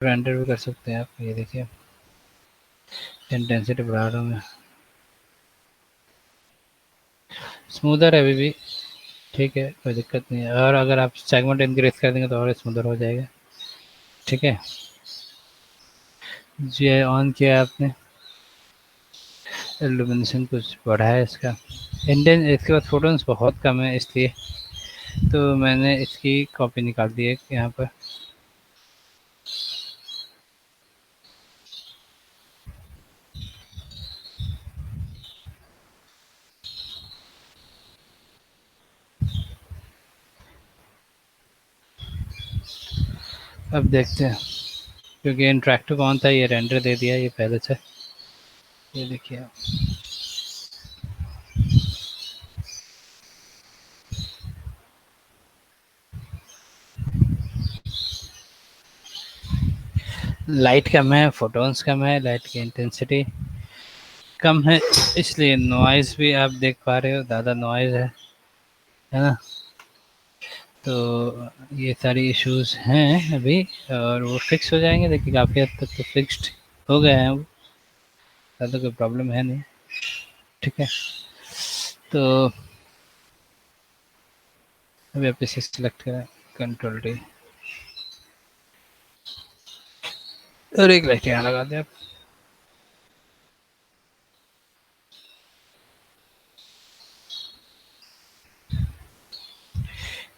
Render भी कर सकते हैं आप। ये देखिए इंटेंसिटी बढ़ा रहा हूँ मैं, स्मूदर है अभी भी, ठीक है कोई दिक्कत नहीं है। और अगर आप सेगमेंट इंक्रीज कर देंगे तो और स्मूदर हो जाएगा। ठीक है जी, ऑन किया आपने, इल्यूमिनेशन कुछ बढ़ा है इसका। इंडियन इसके बाद फोटोन्स बहुत कम है इसलिए तो मैंने इसकी कॉपी निकाल दी है यहाँ पर। अब देखते हैं, क्योंकि इंटरेक्टिव ऑन था, ये रेंडर दे दिया ये पहले से। ये देखिए आप, लाइट कम है, फोटोन्स कम है, लाइट की इंटेंसिटी कम है, इसलिए नॉइज़ भी आप देख पा रहे हो, ज़्यादा नॉइज़ है ना। तो ये सारी इश्यूज हैं अभी, और वो फिक्स हो जाएंगे। देखिए काफ़ी हद तक तो फिक्स्ड हो गए हैं वो, ज़्यादा कोई प्रॉब्लम है नहीं। ठीक है तो अभी आप इसे सिलेक्ट करें, कंट्रोल डी, और एक लाइट यहाँ लगा दें आप।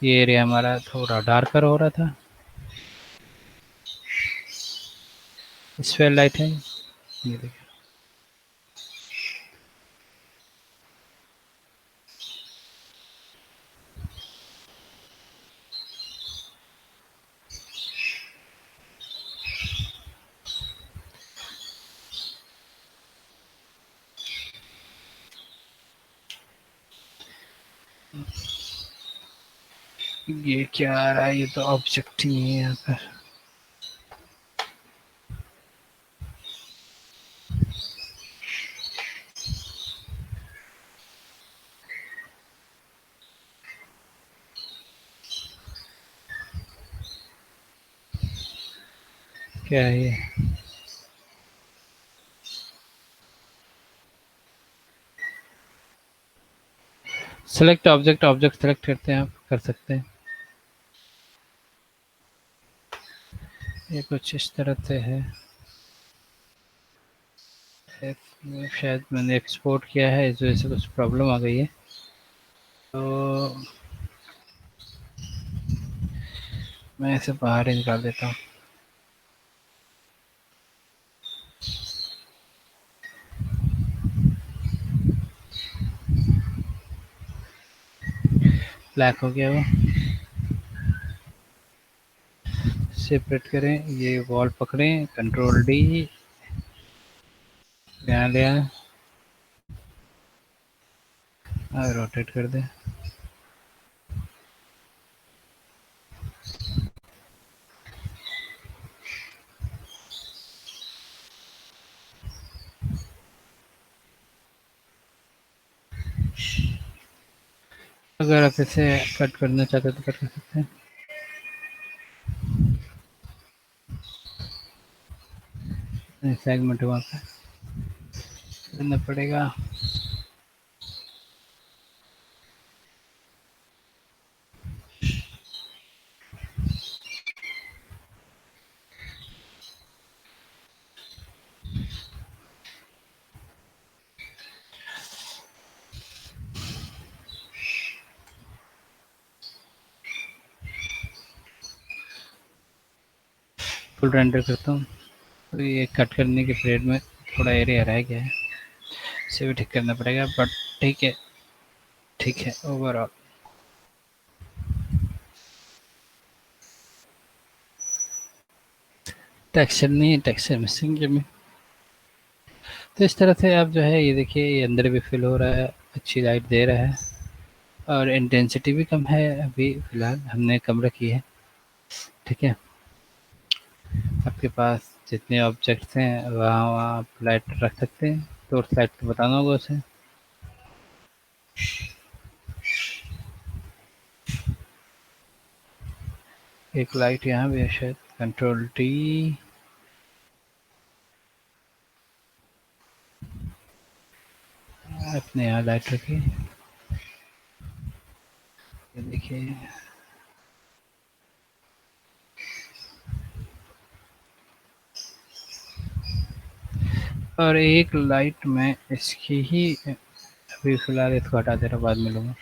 ये एरिया हमारा थोड़ा डार्कर हो रहा था, स्फेयर लाइट है ये देखिए। ये क्या आ रहा है, ये तो ऑब्जेक्ट ही नहीं है यहाँ पर। क्या है ये, सेलेक्ट ऑब्जेक्ट, ऑब्जेक्ट सेलेक्ट करते हैं आप, कर सकते हैं। ये कुछ इस तरह से है, शायद मैंने एक्सपोर्ट किया है इस वजह से कुछ प्रॉब्लम आ गई है। तो मैं इसे बाहर ही निकाल देता हूँ। ब्लैक हो गया वो, सेपरेट करें, ये वॉल पकड़ें, कंट्रोल डी, यहाँ ले आए और रोटेट कर दें। अगर आप इसे कट करना चाहते हो तो कट कर सकते हैं। सेगमेंट वहाँ पे करना पड़ेगा। फुल रेंडर करता हूँ। तो ये कट करने के पीरियड में थोड़ा एरिया रह गया है, इसे भी ठीक करना पड़ेगा, बट ठीक है, ठीक है ओवरऑल। टेक्सचर नहीं, टेक्सचर मिसिंग है में। तो इस तरह से आप जो है ये देखिए, ये अंदर भी फिल हो रहा है, अच्छी लाइट दे रहा है, और इंटेंसिटी भी कम है, अभी फ़िलहाल हमने कम रखी है। ठीक है, आपके पास जितने ऑब्जेक्ट्स हैं वहाँ वहाँ आप लाइट रख सकते हैं, तो उस लाइट को बताना होगा उसे। एक लाइट यहाँ भी है शायद, कंट्रोल टी, अपने यहाँ लाइट रखिए, ये देखिए। और एक लाइट में इसकी ही अभी फिलहाल इसको हटा दे रहा हूँ, बाद में लूँगा।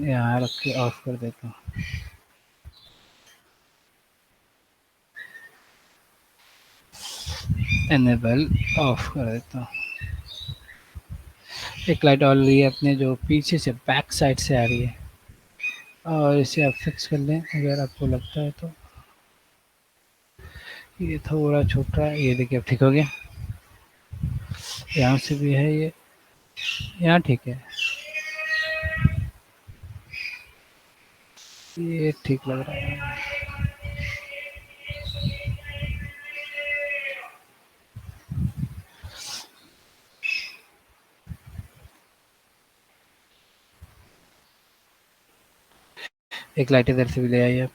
यहाँ रख के ऑफ कर देता हूँ। एनेबल ऑफ कर देता हूँ। एक लाइट और ली है अपने, जो पीछे से बैक साइड से आ रही है, और इसे आप फिक्स कर लें अगर आपको लगता है तो। ये थोड़ा छोटा है, ये देखिए अब ठीक हो गया। यहाँ से भी है ये, यहाँ ठीक है, ये ठीक लग रहा है। एक लाइट इधर से भी ले आइए आप,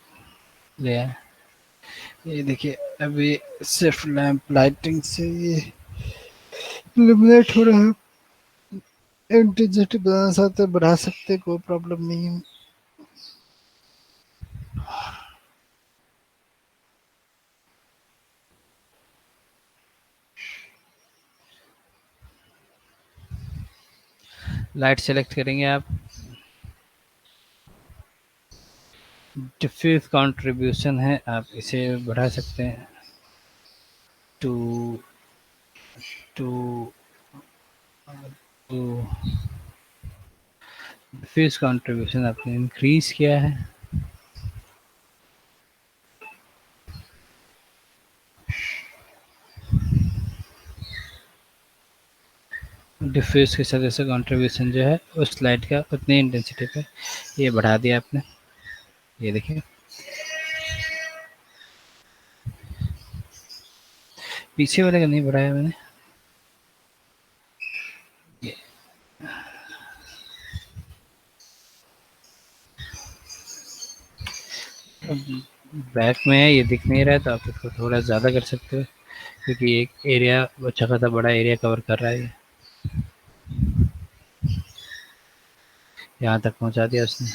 ले आए। ये देखिए अभी सिर्फ लैंप लाइटिंग से ये इल्यूमिनेट हो रहा है। इंटेंसिटी बढ़ाना चाहते बढ़ा सकते, कोई प्रॉब्लम नहीं है। लाइट सेलेक्ट करेंगे आप, डिफ्यूज कंट्रीब्यूशन है, आप इसे बढ़ा सकते हैं two two two. Diffuse contribution आपने इंक्रीज किया है। डिफ्यूज के साथ जैसे कंट्रीब्यूशन जो है उस लाइट का उतनी इंटेंसिटी पे ये बढ़ा दिया आपने, ये देखिए। पीछे वाले का नहीं बढ़ाया मैंने, ये बैक में है, ये दिख नहीं रहा है, तो आप इसको थोड़ा ज़्यादा कर सकते हो, क्योंकि एक एरिया अच्छा खासा बड़ा एरिया कवर कर रहा है ये। यहाँ तक पहुँचा दिया उसने।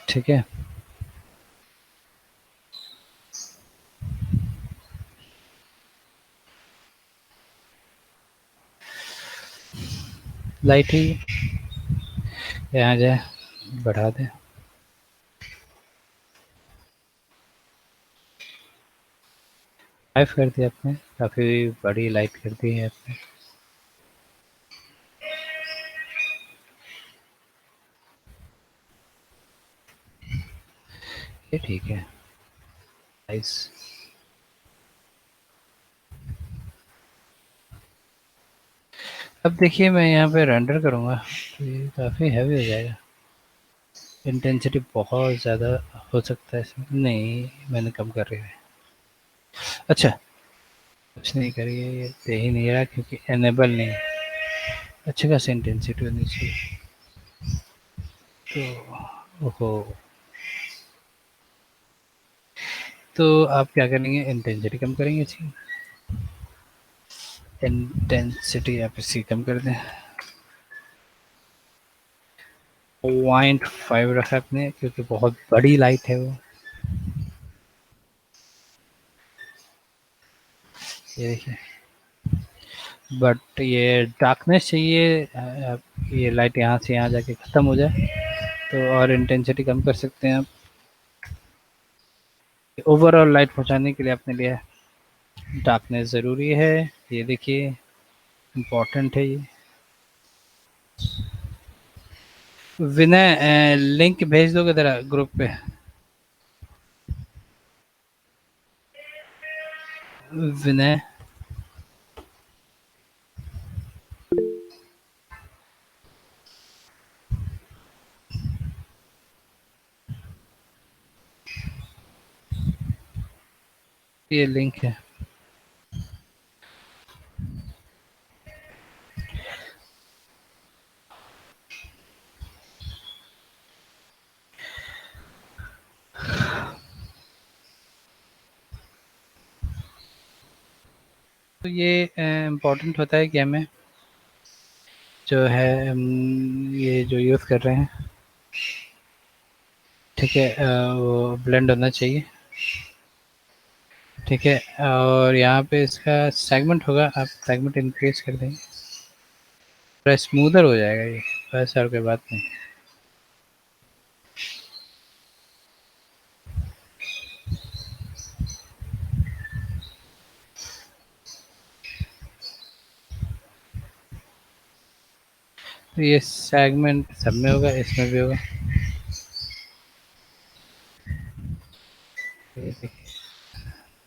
ठीक है, लाइट ही यहाँ जाए, बढ़ा दे। लाइफ कर दिया आपने, काफ़ी बड़ी लाइट कर दी है आपने। ये ठीक है, नाइस। अब देखिए मैं यहाँ पे रेंडर करूँगा तो ये काफ़ी हैवी हो जाएगा, इंटेंसिटी बहुत ज़्यादा हो सकता है इसमें। नहीं, मैंने कम कर रही है। अच्छा, कुछ नहीं करिए, ये दे ही नहीं रहा क्योंकि एनेबल नहीं है। अच्छी खासी इंटेंसिटी होनी चाहिए, तो ओहो, तो आप क्या करेंगे, इंटेंसिटी कम करेंगे इसकी। इंटेंसिटी आप इसकी कम कर दें, 0.5 रखा आपने क्योंकि बहुत बड़ी लाइट है वो। ये देखिए, बट ये डार्कनेस चाहिए, ये लाइट यहाँ से यहाँ जाके ख़त्म हो जाए, तो और इंटेंसिटी कम कर सकते हैं आप। ओवरऑल लाइट पहुँचाने के लिए आपने लिया है, डार्कनेस ज़रूरी है, ये देखिए, इम्पोर्टेंट है ये। विनय लिंक भेज दोगे ज़रा ग्रुप पे। विनय, ये लिंक है। तो ये इम्पोर्टेंट होता है कि हमें जो है ये जो यूज़ कर रहे हैं, ठीक है, वो ब्लेंड होना चाहिए, ठीक है। और यहाँ पे इसका सेगमेंट होगा, आप सेगमेंट इंक्रीज कर देंगे, थोड़ा स्मूदर हो जाएगा ये, बस और कोई बात नहीं। तो ये सेगमेंट सब में होगा, इसमें भी होगा, ये देखिए,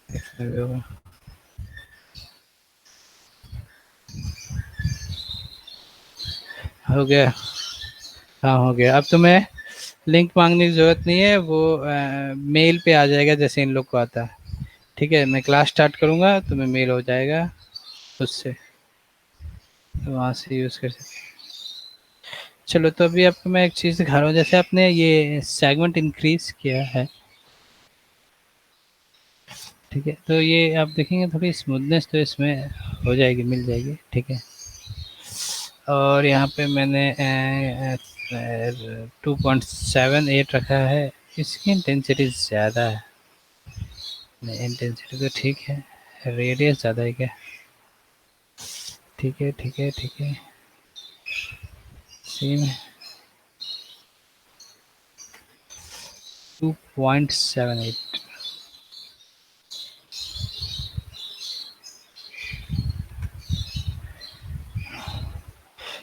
इसमें भी होगा। हो गया, हाँ हो गया। अब तुम्हें लिंक मांगने की ज़रूरत नहीं है, वो मेल पे आ जाएगा जैसे इन लोग को आता है, ठीक है। मैं क्लास स्टार्ट करूँगा, तुम्हें मेल हो जाएगा उससे, तो वहाँ से यूज़ कर सकते हैं। चलो, तो अभी आपको मैं एक चीज़ दिखा रहा हूँ, जैसे आपने ये सेगमेंट इंक्रीज किया है, ठीक है, तो ये आप देखेंगे थोड़ी स्मूथनेस तो इसमें हो जाएगी, मिल जाएगी, ठीक है। और यहाँ पे मैंने 2.78 रखा है, इसकी इंटेंसिटी ज़्यादा है, नहीं इंटेंसिटी तो ठीक है, रेडियस ज़्यादा है क्या, ठीक है ठीक है ठीक है, सेम है, 2.78।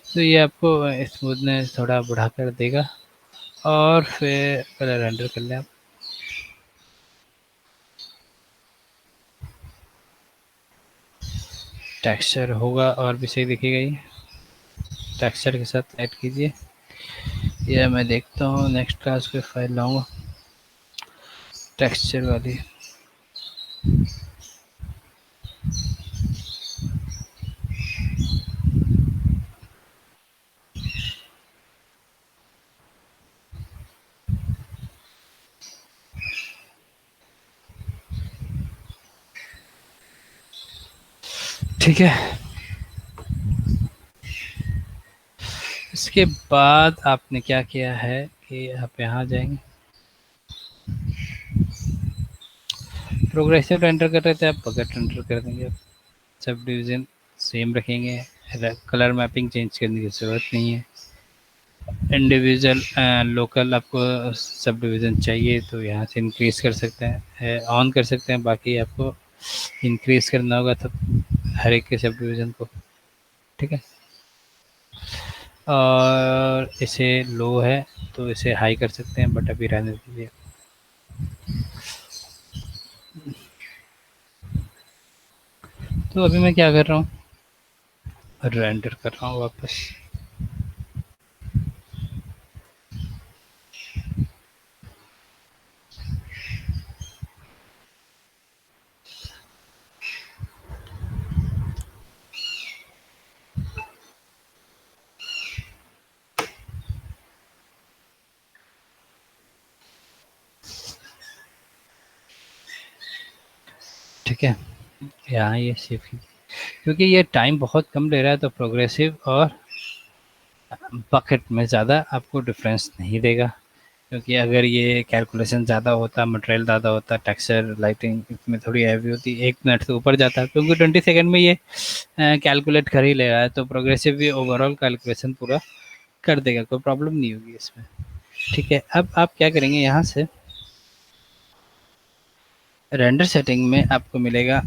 तो ये आपको स्मूथनेस थोड़ा बढ़ा कर देगा। और फिर पहले रेंडर कर लें आप, टेक्सचर होगा और भी सही दिखेगा ये, टेक्सचर के साथ ऐड कीजिए। ये मैं देखता हूँ, नेक्स्ट क्लास पे फाइल लाऊंगा टेक्सचर वाली। ठीक है, इसके बाद आपने क्या किया है कि आप यहाँ जाएंगे, प्रोग्रेसिव रेंडर कर रहे थे आप, बकेट रेंडर कर देंगे आप, सब डिवीज़न सेम रखेंगे, कलर मैपिंग चेंज करने की ज़रूरत नहीं है। इंडिविजुअल लोकल आपको सब डिवीज़न चाहिए तो यहाँ से इंक्रीज़ कर सकते हैं, ऑन कर सकते हैं, बाकी आपको इंक्रीज़ करना होगा तब हर एक के सब डिवीज़न को, ठीक है। और इसे लो है तो इसे हाई कर सकते हैं, बट अभी रहने दीजिए। तो अभी मैं क्या कर रहा हूँ, रेंडर कर रहा हूँ वापस। ठीक है, यहाँ ये सेव कीजिए, क्योंकि ये टाइम बहुत कम ले रहा है तो प्रोग्रेसिव और बकेट में ज़्यादा आपको डिफरेंस नहीं देगा, क्योंकि अगर ये कैलकुलेशन ज़्यादा होता, मटेरियल ज़्यादा होता, टेक्सचर लाइटिंग इसमें थोड़ी हैवी होती, 1 मिनट से ऊपर जाता, क्योंकि 20 सेकेंड में ये कैलकुलेट कर ही ले रहा है, तो प्रोग्रेसिव भी ओवरऑल कैलकुलेशन पूरा कर देगा, कोई प्रॉब्लम नहीं होगी इसमें, ठीक है। अब आप क्या करेंगे, यहाँ से रेंडर सेटिंग में आपको मिलेगा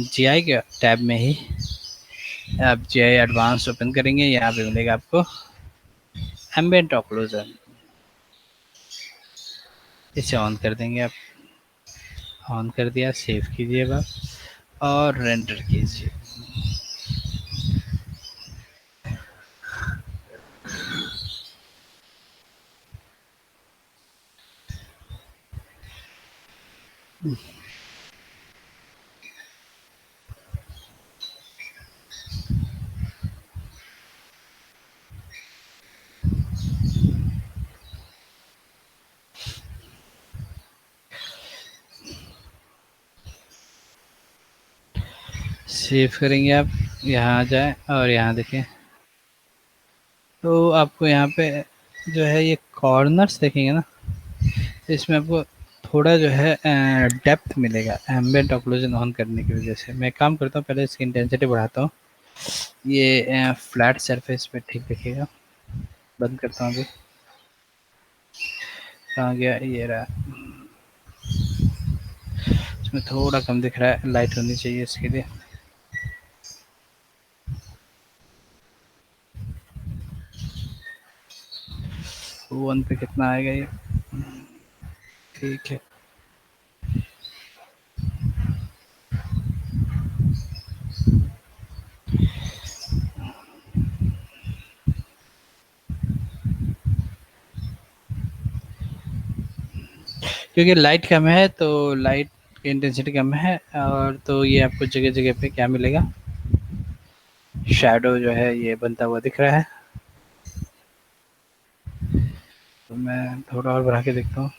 जीआई के टैब में ही, आप जीआई एडवांस ओपन करेंगे, यहाँ पे मिलेगा आपको एम्बिएंट ऑक्लूजन, इसे ऑन कर देंगे आप, ऑन कर दिया, सेव कीजिएगा और रेंडर कीजिए। सेव करेंगे आप, यहाँ आ जाए और यहाँ देखें तो आपको यहाँ पे जो है ये कॉर्नर्स देखेंगे ना, तो इसमें आपको थोड़ा जो है डेप्थ मिलेगा एम्बिएंट ऑक्लूजन ऑन करने की वजह से। मैं काम करता हूँ, पहले इसकी इंटेंसिटी बढ़ाता हूँ। ये फ्लैट सरफेस पे ठीक दिखेगा। बंद करता हूँ अभी। कहाँ गया, ये रहा। इसमें थोड़ा कम दिख रहा है, लाइट होनी चाहिए इसके लिए। वन पे कितना आएगा ये, ठीक है। क्योंकि लाइट कम है तो लाइट की इंटेंसिटी कम है, और तो ये आपको जगह जगह पे क्या मिलेगा, शैडो जो है ये बनता हुआ दिख रहा है। तो मैं थोड़ा और बढ़ा के देखता हूँ।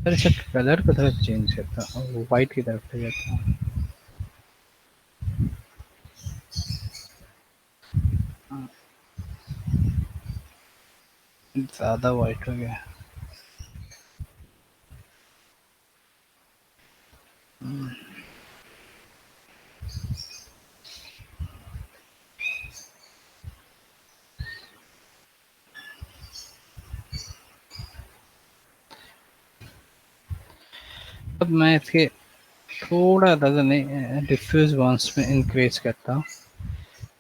अरे सर, कलर को थोड़ा चेंज करता हूँ, वाइट की तरफ ले जाता हूँ। ज़्यादा वाइट हो गया। अब मैं इसके थोड़ा ज़्यादा नहीं, डिफ्यूज बॉन्स में इंक्रीज करता हूँ।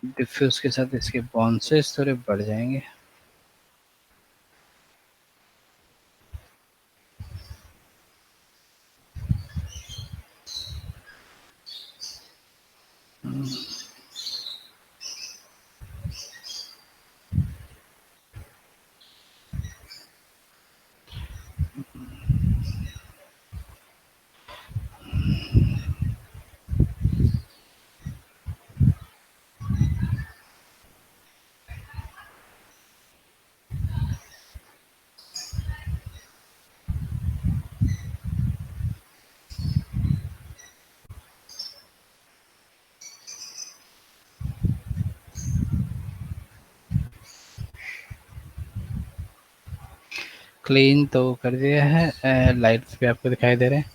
डिफ्यूज के साथ इसके बॉन्सेस थोड़े बढ़ जाएंगे। क्लीन तो कर दिया है, लाइट्स भी आपको दिखाई दे रहे हैं।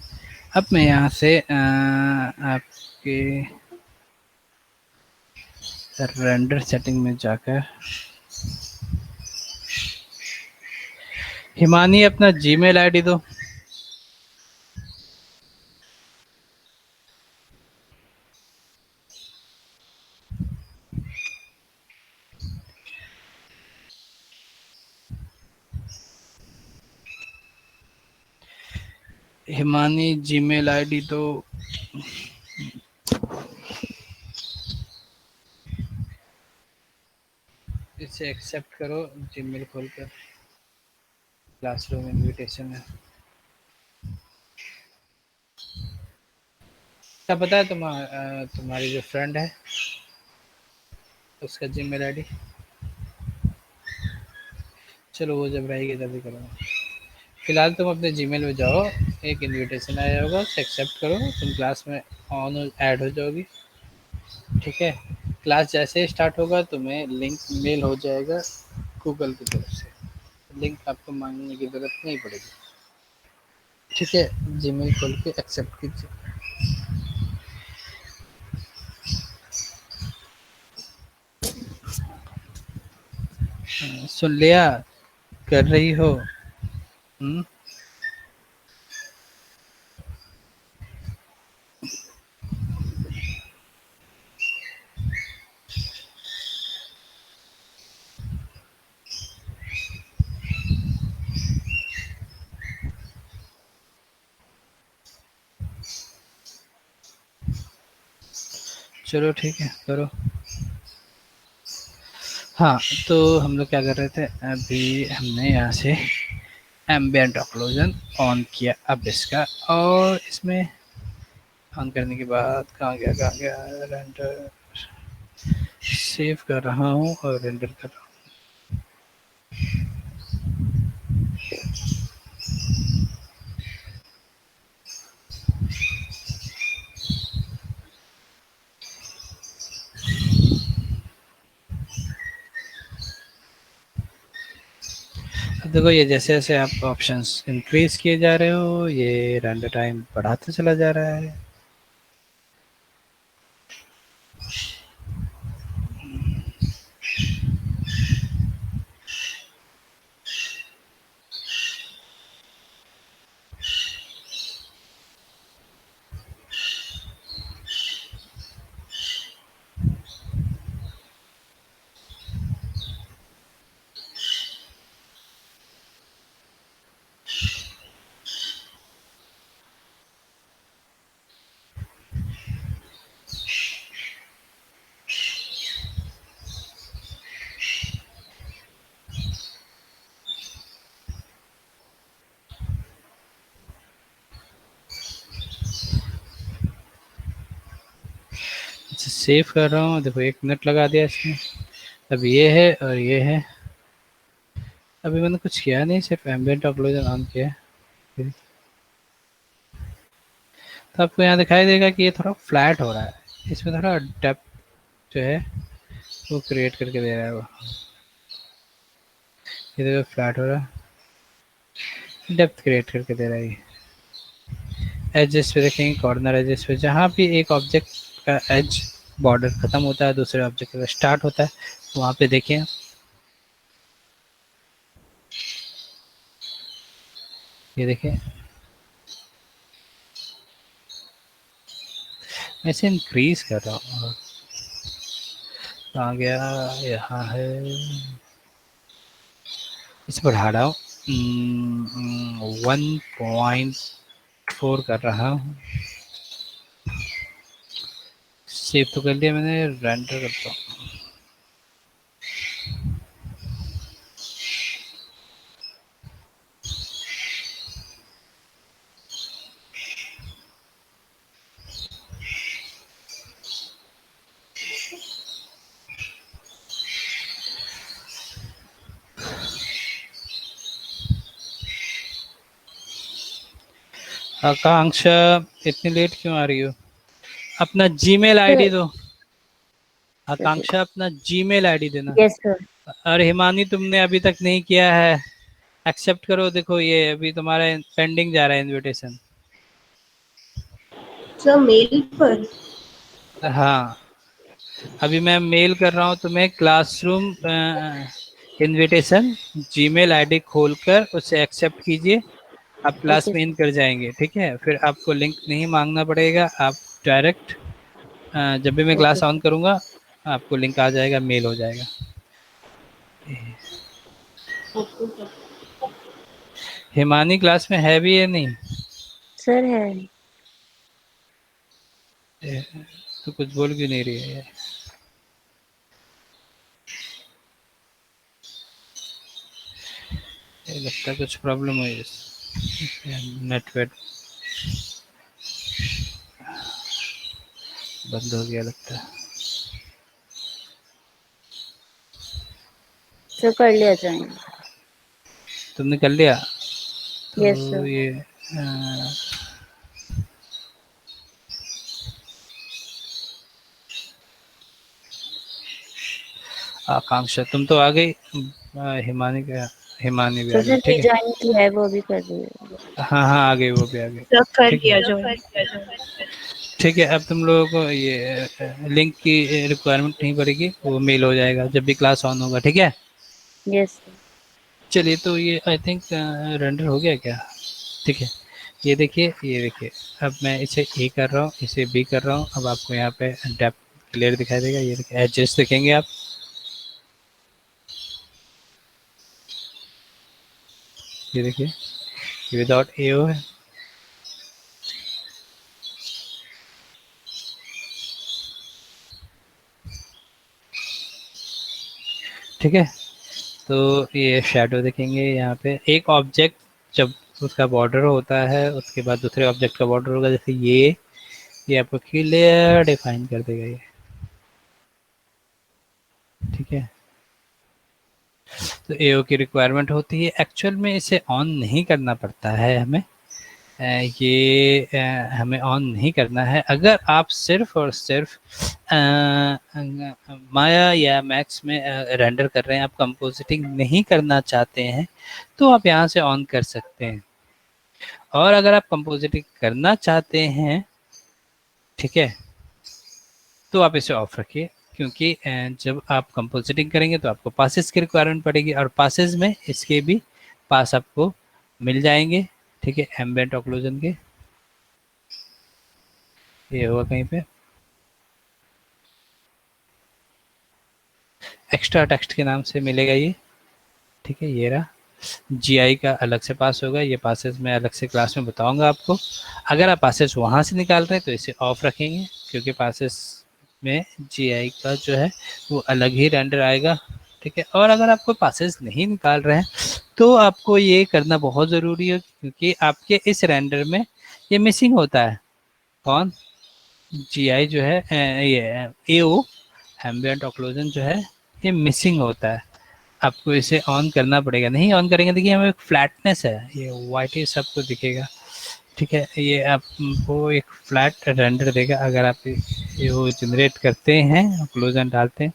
अब मैं यहाँ से आपके रेंडर सेटिंग में जाकर हिमानी अपना जीमेल आईडी दो। हिमानी जीमेल आईडी दो। इसे एक्सेप्ट करो जीमेल खोलकर। क्लासरूम इनविटेशन है। क्या पता है तुम्हारी जो फ्रेंड है उसका जीमेल आईडी? चलो वो जब रहेगी तभी करूँगा। फिलहाल तुम अपने जीमेल में जाओ, एक इनविटेशन आया होगा, उसे एक्सेप्ट करो, तुम क्लास में ऑन ऐड हो जाओगी। ठीक है। क्लास जैसे ही स्टार्ट होगा तुम्हें लिंक मेल हो जाएगा गूगल की तरफ से। लिंक आपको मांगने की ज़रूरत नहीं पड़ेगी। ठीक है, जीमेल खोल के एक्सेप्ट कीजिए। सुन लिया? कर रही हो? हम्म। चलो ठीक है, करो। हाँ, तो हम लोग क्या कर रहे थे, अभी हमने यहाँ से एम्बिएंट ऑक्लूजन ऑन किया। अब इसका और इसमें ऑन करने के बाद कहाँ गया रेंडर। सेव कर रहा हूँ और रेंडर कर रहा देखो ये जैसे जैसे आप ऑप्शंस इंक्रीज किए जा रहे हो ये रेंडर टाइम बढ़ाते चला जा रहा है। अच्छा सेव कर रहा हूँ, देखो 1 मिनट लगा दिया इसमें। अब ये है और ये है। अभी मैंने कुछ किया नहीं, सिर्फ एम्बिएंट ऑक्लूजन ऑन किया है। तो आपको यहाँ दिखाई देगा कि ये थोड़ा फ्लैट हो रहा है, इसमें थोड़ा डेप्थ जो है वो क्रिएट करके दे रहा है वो। ये देखो फ्लैट हो रहा है, डेप्थ क्रिएट करके दे रहा है। एजेस पे देखेंगे, कॉर्नर एजेस पे जहाँ भी एक ऑब्जेक्ट का एज बॉर्डर खत्म होता है दूसरे ऑब्जेक्ट का स्टार्ट होता है, वहाँ पे देखें। ये देखिए मैं इसे इंक्रीज कर रहा हूँ, कहाँ गया, यहाँ है, इसे बढ़ा रहा हूँ 1.4 कर रहा हूँ। सेव तो कर लिया मैंने, रेंडर करता हूँ। आकांक्षा इतनी लेट क्यों आ रही हो? अपना जीमेल आईडी दो। आकांक्षा अपना जीमेल आईडी देना। Yes sir. और हिमानी तुमने अभी तक नहीं किया है, एक्सेप्ट करो। देखो ये अभी तुम्हारा पेंडिंग जा रहा है इनविटेशन। सर मेल पर। हाँ अभी मैं मेल कर रहा हूँ तुम्हें क्लासरूम इनविटेशन। जीमेल आईडी खोलकर उसे एक्सेप्ट कीजिए, आप क्लास ओके में इन सर। कर जाएंगे। ठीक है, फिर आपको लिंक नहीं मांगना पड़ेगा, आप डायरेक्ट जब भी मैं ओके क्लास ऑन सर। करूँगा आपको लिंक आ जाएगा, मेल हो जाएगा। Okay sir. हिमानी क्लास में है भी या नहीं? सर है। तो कुछ बोल क्यों नहीं रही है? ये लगता है कुछ प्रॉब्लम हुई है, नेटवर्क बंद हो गया लगता है। सर कर लिया जाएंगे। तुमने कर लिया? यस तो सर। ये आकांक्षा तुम तो आ गई, हिमानी का, हिमानी भी तो आ सर गई। ठीक है, रिजाइन किया है वो भी कर दिए। हाँ हाँ आ गई, वो भी आ गई। सर कर ठीक लिया है ज्वाइन। ठीक है, अब तुम लोगों को ये लिंक की रिक्वायरमेंट नहीं पड़ेगी, वो मेल हो जाएगा जब भी क्लास ऑन होगा। ठीक है, यस सर। चलिए तो ये आई थिंक रेंडर हो गया क्या? ठीक है, ये देखिए, ये देखिए, अब मैं इसे ए कर रहा हूँ, इसे बी कर रहा हूँ। अब आपको यहाँ पे डेप्थ क्लियर दिखाई देगा। ये देखिए एडजस्ट देखेंगे आप, ये देखिए ये विदाउट एओ है। ठीक है, तो ये शेडो देखेंगे यहाँ पे, एक ऑब्जेक्ट जब उसका बॉर्डर होता है उसके बाद दूसरे ऑब्जेक्ट का बॉर्डर होगा, जैसे ये आपको क्लियर डिफाइन कर देगा ये। ठीक है, तो एओ की रिक्वायरमेंट होती है, एक्चुअल में इसे ऑन नहीं करना पड़ता है हमें, ये हमें ऑन नहीं करना है। अगर आप सिर्फ और सिर्फ माया या मैक्स में रेंडर कर रहे हैं, आप कंपोजिटिंग नहीं करना चाहते हैं, तो आप यहाँ से ऑन कर सकते हैं। और अगर आप कंपोजिटिंग करना चाहते हैं, ठीक है, तो आप इसे ऑफ रखिए, क्योंकि जब आप कंपोजिटिंग करेंगे तो आपको पासेस की रिक्वायरमेंट पड़ेगी, और पासेस में इसके भी पास आपको मिल जाएंगे, ठीक है, एम्बिएंट ऑक्लूजन के। ये होगा कहीं पे एक्स्ट्रा टेक्स्ट के नाम से मिलेगा ये, ठीक है, ये रहा। जीआई का अलग से पास होगा, ये पासेस मैं अलग से क्लास में बताऊंगा आपको। अगर आप पासेस वहाँ से निकाल रहे हैं तो इसे ऑफ रखेंगे, क्योंकि पासेस में जीआई का जो है वो अलग ही रेंडर आएगा, ठीक है। और अगर आपको पासेस नहीं निकाल रहे हैं तो आपको ये करना बहुत ज़रूरी है, क्योंकि आपके इस रेंडर में ये मिसिंग होता है। कौन? जीआई जो है ये एओ एम्बिएंट ऑक्लूजन जो है ये मिसिंग होता है। आपको इसे ऑन करना पड़ेगा, नहीं ऑन करेंगे देखिए हमें एक फ्लैटनेस है, ये वाइट ही सबको दिखेगा, ठीक है। ये आपको एक फ्लैट रेंडर देगा अगर आप ये वो जनरेट करते हैं, ऑक्लूजन डालते हैं,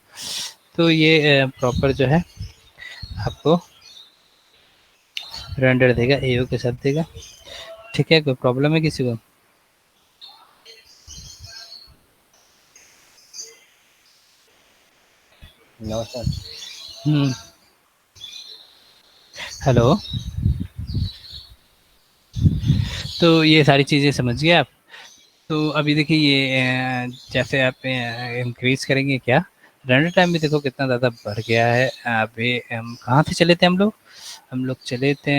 तो ये प्रॉपर जो है आपको रेंडर देगा, एओ के साथ देगा, ठीक है। कोई प्रॉब्लम है किसी को? हम्म, हेलो। तो ये सारी चीज़ें समझ गए आप? तो अभी देखिए ये जैसे आप इंक्रीज करेंगे क्या, रन टाइम भी देखो कितना ज़्यादा बढ़ गया है। अभी हम कहाँ से चले थे हम लोग चले थे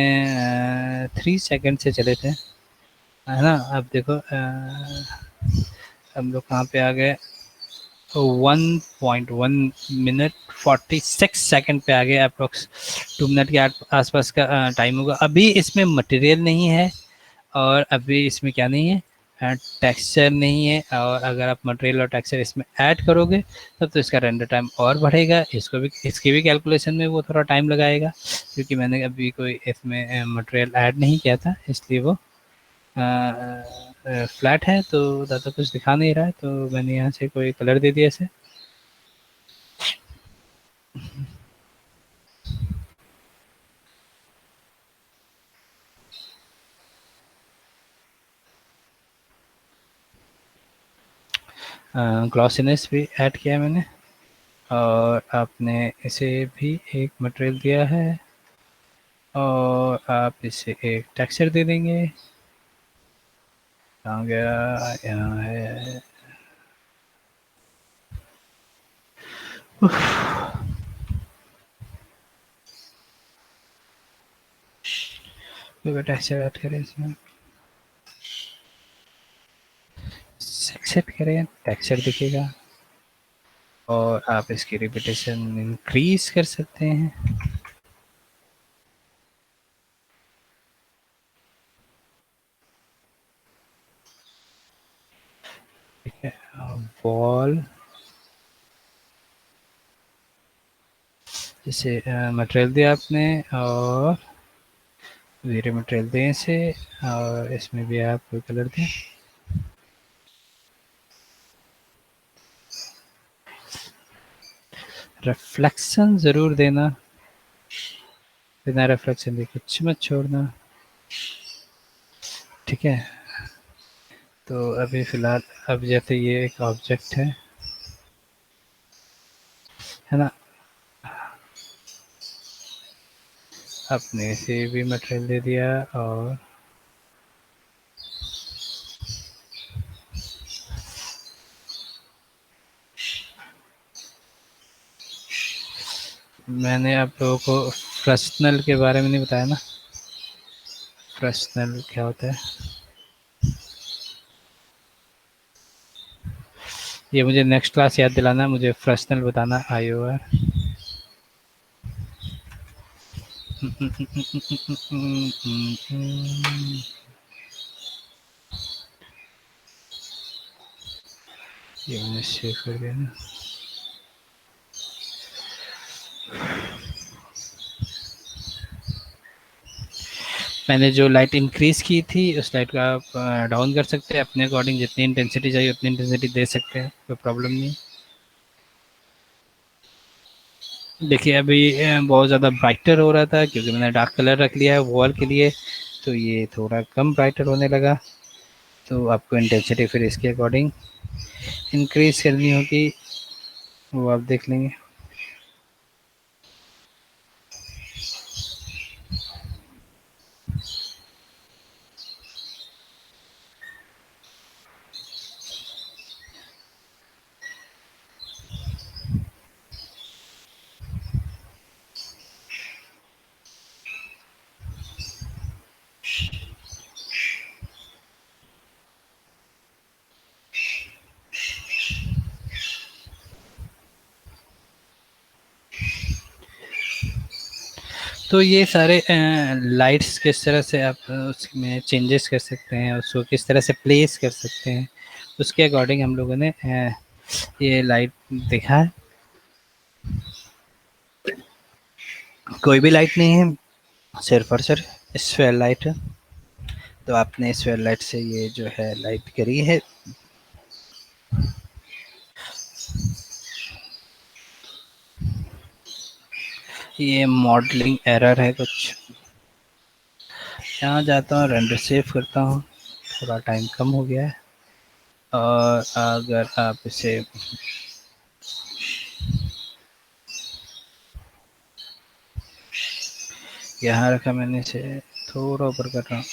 3 सेकंड से चले थे, है ना। अब देखो हम लोग कहाँ पे आ गए, 1.1 मिनट 46 सेकंड पे आ गए, अप्रोक्स 2 मिनट के आसपास का टाइम होगा। अभी इसमें मटेरियल नहीं है, और अभी इसमें क्या नहीं है, टेक्सचर नहीं है। और अगर आप मटेरियल और टेक्सचर इसमें ऐड करोगे तब तो इसका रेंडर टाइम और बढ़ेगा, इसको भी इसकी भी कैलकुलेशन में वो थोड़ा टाइम लगाएगा, क्योंकि मैंने अभी कोई इसमें मटेरियल ऐड नहीं किया था, इसलिए वो फ्लैट है तो ज़्यादा कुछ दिखा नहीं रहा है, तो मैंने यहाँ से कोई कलर दे दिया इसे। ग्लॉसिनेस भी ऐड किया है मैंने, और आपने इसे भी एक मटेरियल दिया है, और आप इसे एक टेक्सचर दे देंगे। कहाँ गया, यहाँ है। टेक्सचर ऐड करें इसमें, एक्सेप्ट करें, टेक्सचर दिखेगा, और आप इसकी रिपीटेशन इंक्रीज कर सकते हैं, ठीक है। वॉल जैसे मटेरियल दिया आपने, और ज़ीरो मटेरियल दें इसे, और इसमें भी आप कोई कलर दें। रिफ्लेक्शन ज़रूर देना, बिना रिफ्लेक्शन दे कुछ मत छोड़ना, ठीक है। तो अभी फ़िलहाल अब जैसे ये एक ऑब्जेक्ट है ना, आपने इसे भी मटेरियल दे दिया, और मैंने आप लोगों को फ्रस्टनल के बारे में नहीं बताया ना। फ्रस्टनल क्या होता है ये मुझे नेक्स्ट क्लास याद दिलाना, मुझे फ्रस्टनल बताना, IOR। ये मैंने सेव कर दिया ना। मैंने जो लाइट इंक्रीज़ की थी उस लाइट को आप डाउन कर सकते हैं अपने अकॉर्डिंग, जितनी इंटेंसिटी चाहिए उतनी इंटेंसिटी दे सकते हैं, कोई प्रॉब्लम नहीं। देखिए अभी बहुत ज़्यादा ब्राइटर हो रहा था क्योंकि मैंने डार्क कलर रख लिया है वॉल के लिए, तो ये थोड़ा कम ब्राइटर होने लगा। तो आपको इंटेंसिटी फिर इसके अकॉर्डिंग इंक्रीज़ करनी होगी, वो आप देख लेंगे। तो ये सारे लाइट्स किस तरह से आप उसमें चेंजेस कर सकते हैं, उसको किस तरह से प्लेस कर सकते हैं, उसके अकॉर्डिंग हम लोगों ने ये लाइट देखा है। कोई भी लाइट नहीं है, सिर्फ और सिर्फ स्फेयर लाइट है। तो आपने स्फेयर लाइट से ये जो है लाइट करी है। ये मॉडलिंग एरर है कुछ। यहाँ जाता हूँ, रेंडर सेव करता हूँ, थोड़ा टाइम कम हो गया है। और अगर आप इसे यहाँ रखा, मैंने इसे थोड़ा ऊपर कर रहा हूँ।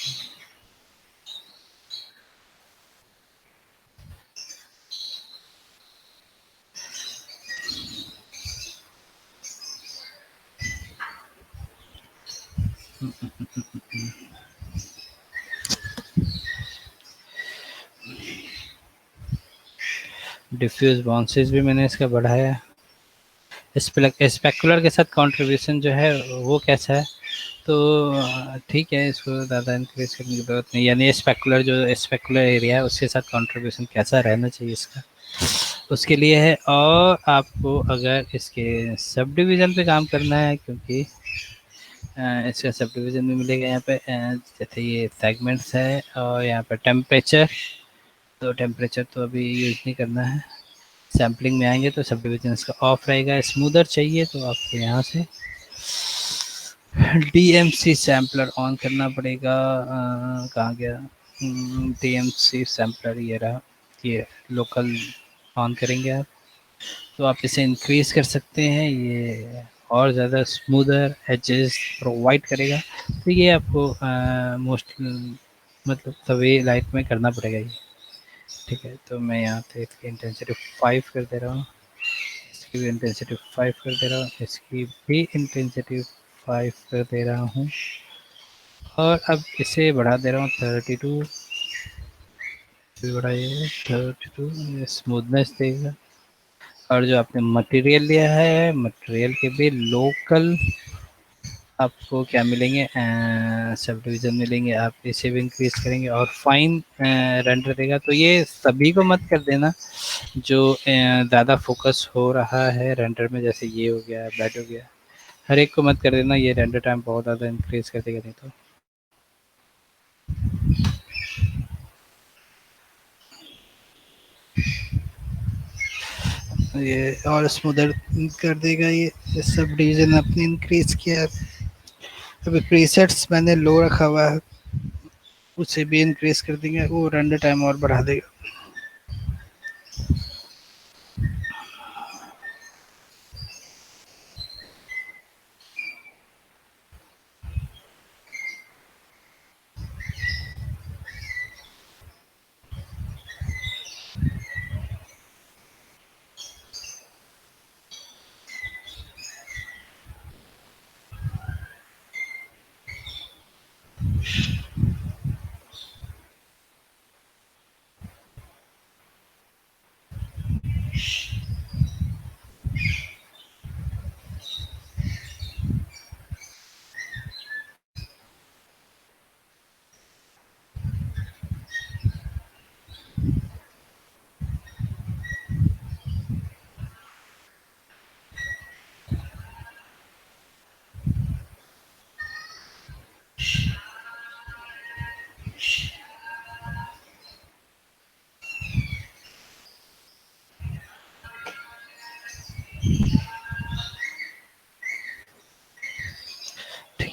डिफ्यूज बाउंसेस भी मैंने इसका बढ़ाया है। स्पेकुलर के साथ कंट्रीब्यूशन जो है वो कैसा है, तो ठीक है, इसको ज़्यादा इंक्रीज करने की ज़रूरत नहीं, यानी स्पेकुलर जो स्पेकुलर एरिया है उसके साथ कंट्रीब्यूशन कैसा रहना चाहिए इसका, उसके लिए है। और आपको अगर इसके सब डिवीज़न पे काम करना है, क्योंकि इसका सब डिवीज़न भी मिलेगा यहाँ पे, जैसे ये सेगमेंट्स है और यहाँ पे टेम्परेचर। तो टेम्परेचर तो अभी यूज़ नहीं करना है, सैम्पलिंग में आएंगे तो सब डिवीजन इसका ऑफ रहेगा। स्मूदर चाहिए तो आपको यहाँ से DMC सैम्पलर ऑन करना पड़ेगा। कहाँ गया, DMC सैम्पलर, ये रहा, ये लोकल ऑन करेंगे आप, तो आप इसे इंक्रीज कर सकते हैं, ये और ज़्यादा स्मूदर एजेस प्रोवाइड करेगा। तो ये आपको मोस्ट मतलब सभी लाइट में करना पड़ेगा ये। ठीक है, तो मैं यहाँ पे इसकी इंटेंसिटी 5 कर दे रहा हूँ, इसकी भी इंटेंसिटी 5 कर दे रहा हूँ, इसकी भी इंटेंसिटी 5 कर दे रहा हूँ, और अब इसे बढ़ा दे रहा हूँ 32, फिर बढ़ाइए 32, स्मूथनेस देगा। और जो आपने मटेरियल लिया है, मटेरियल के भी लोकल आपको क्या मिलेंगे, सब डिवीज़न मिलेंगे। आप इसे भी इंक्रीज करेंगे और फाइन रेंडर देगा। तो ये सभी को मत कर देना जो ज़्यादा फोकस हो रहा है रेंडर में, जैसे ये हो गया, बैड हो गया, हर एक को मत कर देना, ये रेंडर टाइम बहुत ज़्यादा इंक्रीज कर देगा नहीं तो। ये और स्मूदर कर देगा ये सब डिवीज़न अपने इंक्रीज किया है। अभी प्रीसेट्स मैंने लो रखा हुआ है, उसे भी इंक्रीज कर देंगे, वो रेंडर टाइम और बढ़ा देगा।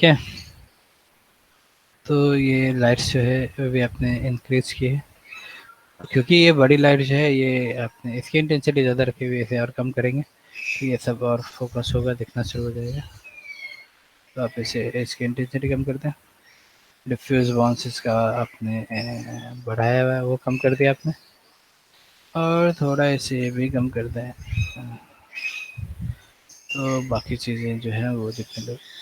है, तो ये लाइट्स जो है अभी आपने इंक्रीज की है, क्योंकि ये बड़ी लाइट जो है ये आपने इसकी इंटेंसिटी ज़्यादा रखी हुई है, इसे और कम करेंगे तो ये सब और फोकस होगा, दिखना शुरू हो जाएगा। तो आप इसे इसकी इंटेंसिटी कम कर दें। डिफ्यूज बाउंसेस का आपने बढ़ाया हुआ है, वो कम कर दिया आपने, और थोड़ा इसे भी कम कर दें, तो बाकी चीज़ें जो हैं वो दिखने लगे।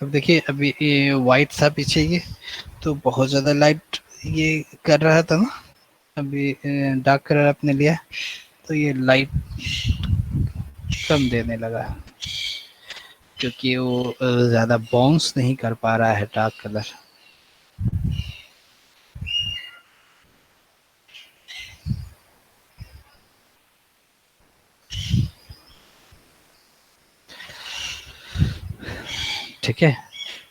अब देखिए, अभी ये वाइट था पीछे, ये तो बहुत ज़्यादा लाइट ये कर रहा था ना, अभी डार्क कलर आपने लिया तो ये लाइट कम देने लगा, क्योंकि वो ज़्यादा बाउंस नहीं कर पा रहा है डार्क कलर। ठीक है,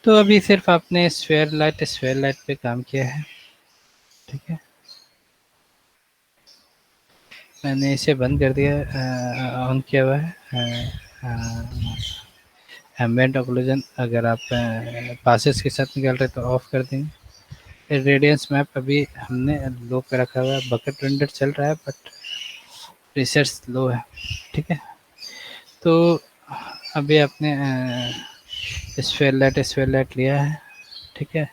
तो अभी सिर्फ आपने स्फेयर लाइट पे काम किया है। ठीक है, मैंने इसे बंद कर दिया, ऑन किया हुआ है एम्बिएंट ऑक्लूजन। अगर आप पासेस के साथ निकाल रहे तो ऑफ कर देंगे। रेडियंस मैप अभी हमने लो पे रखा हुआ है, बकेट रेंडर चल रहा है बट रिसर्च लो है। ठीक है, तो अभी आपने स्फेयर लाइट लिया है। ठीक है,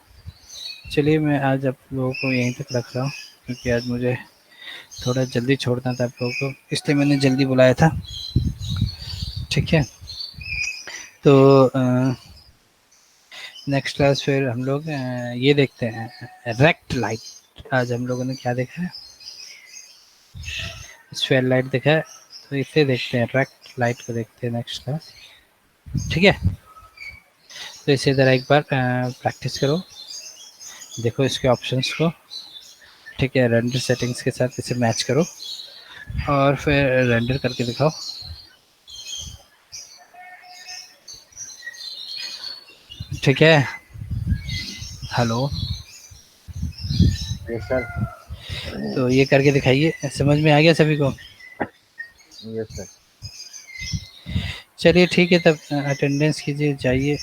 चलिए मैं आज आप लोगों को यहीं तक रख रहा हूँ, क्योंकि आज मुझे थोड़ा जल्दी छोड़ना था आप लोगों को, इसलिए मैंने जल्दी बुलाया था। ठीक है, तो नेक्स्ट क्लास फिर हम लोग ये देखते हैं, रेक्ट लाइट। आज हम लोगों ने क्या देखा है, स्फेयर लाइट देखा है, तो इसे देखते हैं, रेक्ट लाइट को देखते हैं नेक्स्ट क्लास। ठीक है, तो इसे ज़रा एक बार प्रैक्टिस करो, देखो इसके ऑप्शंस को। ठीक है, रेंडर सेटिंग्स के साथ इसे मैच करो और फिर रेंडर करके दिखाओ। ठीक है, हेलो, यस सर। तो ये करके दिखाइए, समझ में आ गया सभी को? Yes sir. चलिए ठीक है, तब अटेंडेंस कीजिए, जाइए।